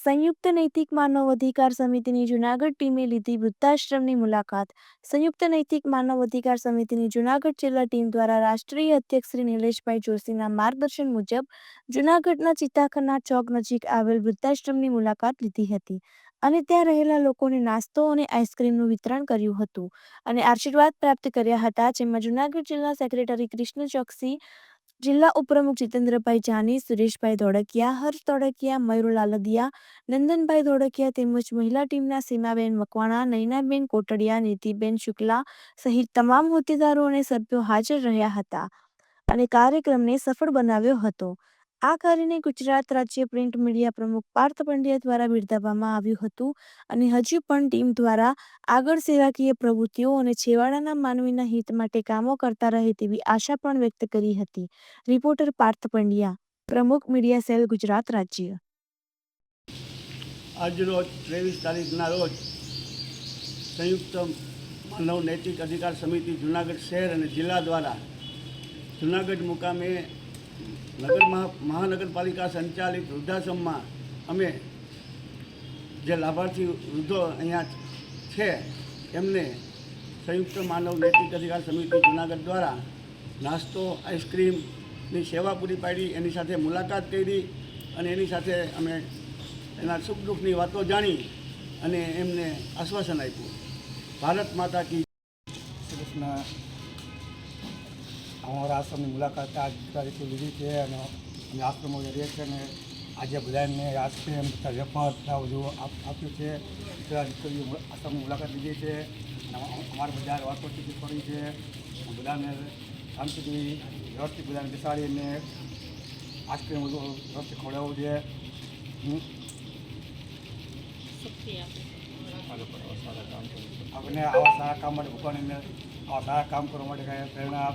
સંયુક્ત નૈતિક માનવ અધિકાર સમિતિની જૂનાગઢ ટીમે લીધી વૃદ્ધાશ્રમની મુલાકાત। સંયુક્ત નૈતિક માનવ અધિકાર સમિતિની જૂનાગઢ જિલ્લા ટીમ દ્વારા રાષ્ટ્રીય અધ્યક્ષ શ્રી નિલેશભાઈ જોશીના માર્ગદર્શન મુજબ જૂનાગઢના ચિત્તાખના ચોક નજીક આવેલ વૃદ્ધાશ્રમની મુલાકાત લીધી હતી અને ત્યાં રહેલા લોકોને નાસ્તો અને આઈસ્ક્રીમનું વિતરણ કર્યું હતું અને આશીર્વાદ પ્રાપ્ત કર્યા હતા, જેમાં જૂનાગઢ જિલ્લા સેક્રેટરી કૃષ્ણ ચોકસી, જિલ્લા ઉપપ્રમુખ જીતેન્દ્રભાઈ જાની, સુરેશભાઈ ધોળકિયા, હર્ષ ધોળકિયા, મયુર લાલદિયા, નંદનભાઈ ધોળકિયા તેમજ મહિલા ટીમના સીમાબેન મકવાણા, નયનાબેન કોટડિયા, નીતિબેન શુક્લા સહિત તમામ હોદ્દેદારો અને સભ્યો હાજર રહ્યા હતા અને કાર્યક્રમને સફળ બનાવ્યો હતો। આ કાર્યને ગુજરાત રાજ્ય પ્રિન્ટ મીડિયા પ્રમુખ પાર્થ પંડ્યા દ્વારા બિરદાવવામાં આવ્યું હતું અને હજુ પણ ટીમ દ્વારા આગળ સેવાકીય પ્રવૃત્તિઓ અને છેવાડાના માનવીના હિત માટે કામો કરતા રહે તેવી આશા પણ વ્યક્ત કરી હતી। રિપોર્ટર પાર્થ પંડ્યા, પ્રમુખ મીડિયા સેલ, ગુજરાત રાજ્ય। આજરોજ 23 તારીખના રોજ સંયુક્ત માનવ નૈતિક અધિકાર સમિતિ જૂનાગઢ શહેર અને જિલ્લા દ્વારા જૂનાગઢ મુકામે મહાનગરપાલિકા સંચાલિત વૃદ્ધાશ્રમમાં અમે જે લાભાર્થી વૃદ્ધો અહીંયા છે એમને સંયુક્ત માનવ નૈતિક અધિકાર સમિતિ જૂનાગઢ દ્વારા નાસ્તો, આઈસ્ક્રીમની સેવા પૂરી પાડી, એની સાથે મુલાકાત કરી અને એની સાથે અમે એના સુખ દુઃખની વાતો જાણી અને એમને આશ્વાસન આપ્યું। ભારત માતા કી। અમારા આશ્રમની મુલાકાત આ રીતે લીધી છે અને અમે આશ્રમો રહીએ છીએ અને આજે બધાને આઈસ્ક્રીમ તથા વેપાર બધું આપ્યું છે। આશ્રમની મુલાકાત લીધી છે અને અમારે બધા વાતોચીત કરી છે। બધાને શાંતિથી વ્યવસ્થિત બધાને બેસાડીને આઈસ્ક્રીમ બધું વ્યવસ્થિત ખવડાવવું છે। આપણે આવા સારા કામ માટે ભગવાનને આવા સારા કામ કરવા માટે પ્રેરણા